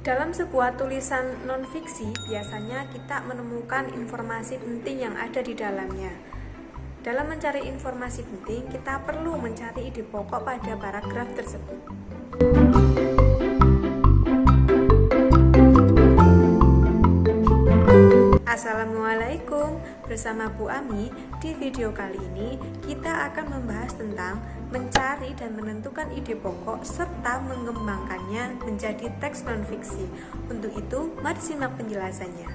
Dalam sebuah tulisan non-fiksi, biasanya kita menemukan informasi penting yang ada di dalamnya. Dalam mencari informasi penting, kita perlu mencari ide pokok pada paragraf tersebut. Assalamualaikum, bersama Bu Ami. Di video kali ini kita akan membahas tentang mencari dan menentukan ide pokok serta mengembangkannya menjadi teks non-fiksi. Untuk itu, mari simak penjelasannya.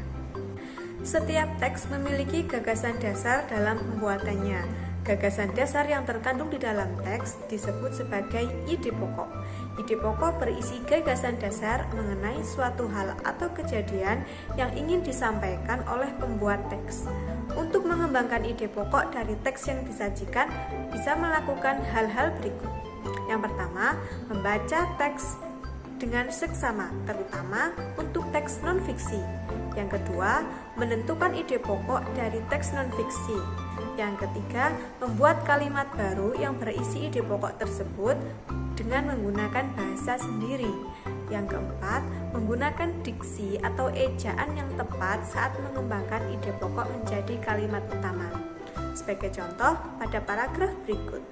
Setiap teks memiliki gagasan dasar dalam pembuatannya. Gagasan dasar yang terkandung di dalam teks disebut sebagai ide pokok. Ide pokok berisi gagasan dasar mengenai suatu hal atau kejadian yang ingin disampaikan oleh pembuat teks. Untuk mengembangkan ide pokok dari teks yang disajikan, bisa melakukan hal-hal berikut. Yang pertama, membaca teks dengan seksama, terutama untuk teks non-fiksi. Yang kedua, menentukan ide pokok dari teks non-fiksi. Yang ketiga, membuat kalimat baru yang berisi ide pokok tersebut dengan menggunakan bahasa sendiri. Yang keempat, menggunakan diksi atau ejaan yang tepat saat mengembangkan ide pokok menjadi kalimat utama. Sebagai contoh, pada paragraf berikut.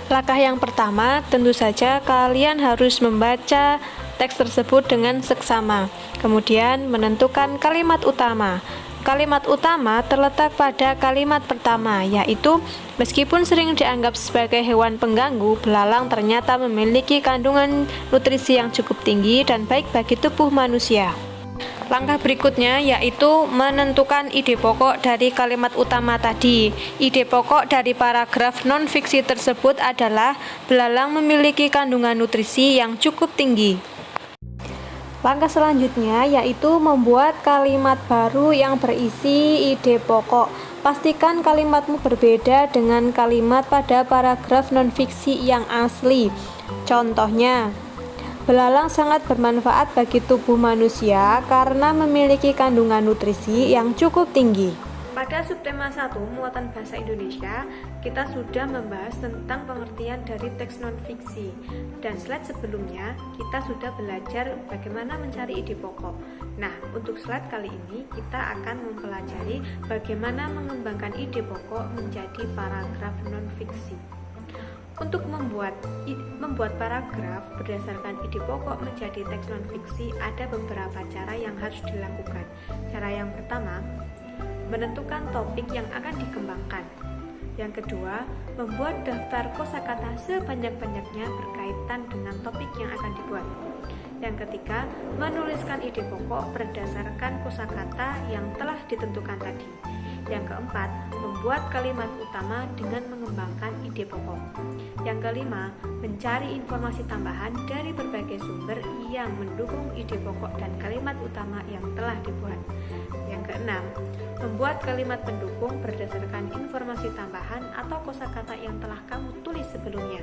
Langkah yang pertama, tentu saja kalian harus membaca teks tersebut dengan seksama. Kemudian menentukan kalimat utama. Kalimat utama terletak pada kalimat pertama, yaitu meskipun sering dianggap sebagai hewan pengganggu, belalang ternyata memiliki kandungan nutrisi yang cukup tinggi dan baik bagi tubuh manusia. Langkah berikutnya yaitu menentukan ide pokok dari kalimat utama tadi. Ide pokok dari paragraf non-fiksi tersebut adalah belalang memiliki kandungan nutrisi yang cukup tinggi. Langkah selanjutnya yaitu membuat kalimat baru yang berisi ide pokok. Pastikan kalimatmu berbeda dengan kalimat pada paragraf non-fiksi yang asli. Contohnya, belalang sangat bermanfaat bagi tubuh manusia karena memiliki kandungan nutrisi yang cukup tinggi. Pada subtema 1, muatan bahasa Indonesia, kita sudah membahas tentang pengertian dari teks non-fiksi. Dan slide sebelumnya, kita sudah belajar bagaimana mencari ide pokok. Nah, untuk slide kali ini, kita akan mempelajari bagaimana mengembangkan ide pokok menjadi paragraf non-fiksi. Untuk membuat paragraf berdasarkan ide pokok menjadi teks non-fiksi, ada beberapa cara yang harus dilakukan. Cara yang pertama, menentukan topik yang akan dikembangkan. Yang kedua, membuat daftar kosakata sebanyak-banyaknya berkaitan dengan topik yang akan dibuat. Yang ketiga, menuliskan ide pokok berdasarkan kosakata yang telah ditentukan tadi. Yang keempat, membuat kalimat utama dengan mengembangkan ide pokok. Yang kelima, mencari informasi tambahan dari berbagai sumber yang mendukung ide pokok dan kalimat utama yang telah dibuat. Yang keenam, membuat kalimat pendukung berdasarkan informasi tambahan atau kosakata yang telah kamu tulis sebelumnya.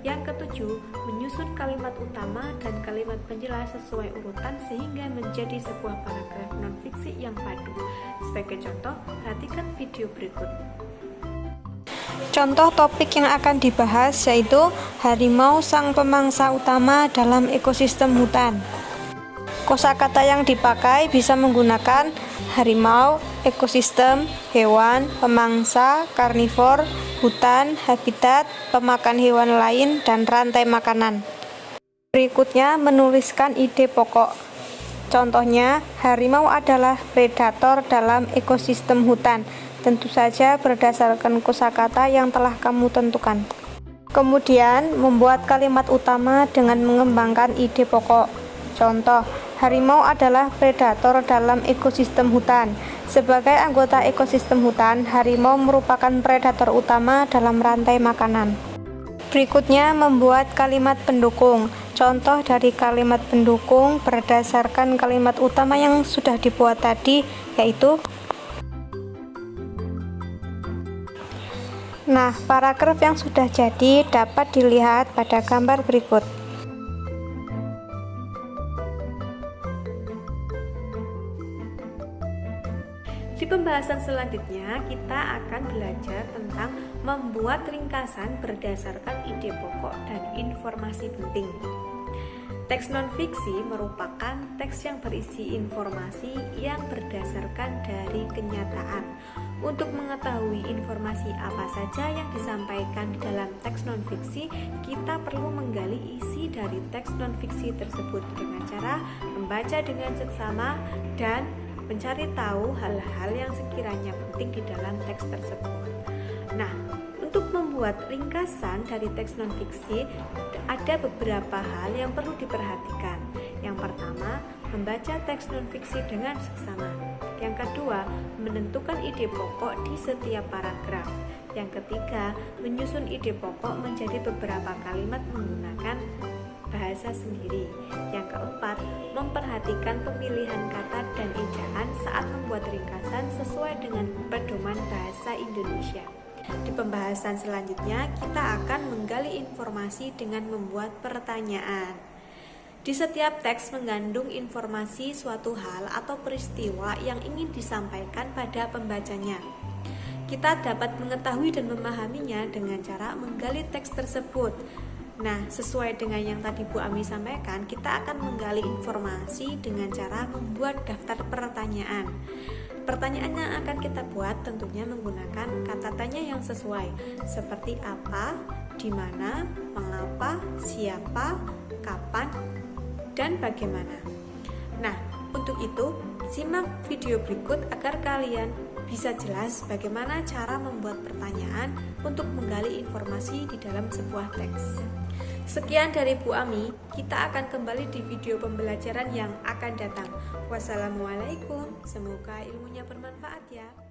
Yang ketujuh, menyusun kalimat utama dan kalimat penjelas sesuai urutan sehingga menjadi sebuah paragraf non-fiksi yang padu. Sebagai contoh, perhatikan video berikut. Contoh topik yang akan dibahas yaitu harimau sang pemangsa utama dalam ekosistem hutan. Kosakata yang dipakai bisa menggunakan harimau, ekosistem, hewan, pemangsa, karnivor, hutan, habitat, pemakan hewan lain, dan rantai makanan. Berikutnya, menuliskan ide pokok. Contohnya, harimau adalah predator dalam ekosistem hutan. Tentu saja berdasarkan kosakata yang telah kamu tentukan. Kemudian, membuat kalimat utama dengan mengembangkan ide pokok. Contoh, harimau adalah predator dalam ekosistem hutan. Sebagai anggota ekosistem hutan, harimau merupakan predator utama dalam rantai makanan. Berikutnya, membuat kalimat pendukung. Contoh dari kalimat pendukung berdasarkan kalimat utama yang sudah dibuat tadi, yaitu Nah, paragraf yang sudah jadi dapat dilihat pada gambar berikut. Di pembahasan selanjutnya, kita akan belajar tentang membuat ringkasan berdasarkan ide pokok dan informasi penting. Teks non-fiksi merupakan teks yang berisi informasi yang berdasarkan dari kenyataan. Untuk mengetahui informasi apa saja yang disampaikan di dalam teks non-fiksi, kita perlu menggali isi dari teks non-fiksi tersebut dengan cara membaca dengan seksama dan mencari tahu hal-hal yang sekiranya penting di dalam teks tersebut. Nah, untuk membuat ringkasan dari teks non-fiksi, ada beberapa hal yang perlu diperhatikan. Yang pertama, membaca teks non-fiksi dengan seksama. Yang kedua, menentukan ide pokok di setiap paragraf. Yang ketiga, menyusun ide pokok menjadi beberapa kalimat menggunakan bahasa sendiri. Yang keempat, memperhatikan pemilihan kata dan ejaan saat membuat ringkasan sesuai dengan pedoman bahasa Indonesia. Di pembahasan selanjutnya, kita akan menggali informasi dengan membuat pertanyaan. Di setiap teks mengandung informasi suatu hal atau peristiwa yang ingin disampaikan pada pembacanya. Kita dapat mengetahui dan memahaminya dengan cara menggali teks tersebut. Nah, sesuai dengan yang tadi Bu Ami sampaikan, kita akan menggali informasi dengan cara membuat daftar pertanyaan. Pertanyaan yang akan kita buat tentunya menggunakan kata tanya yang sesuai, seperti apa, di mana, mengapa, siapa, kapan, dan bagaimana. Nah, untuk itu, simak video berikut agar kalian bisa jelas bagaimana cara membuat pertanyaan untuk menggali informasi di dalam sebuah teks. Sekian dari Bu Ami, kita akan kembali di video pembelajaran yang akan datang. Wassalamualaikum, semoga ilmunya bermanfaat ya.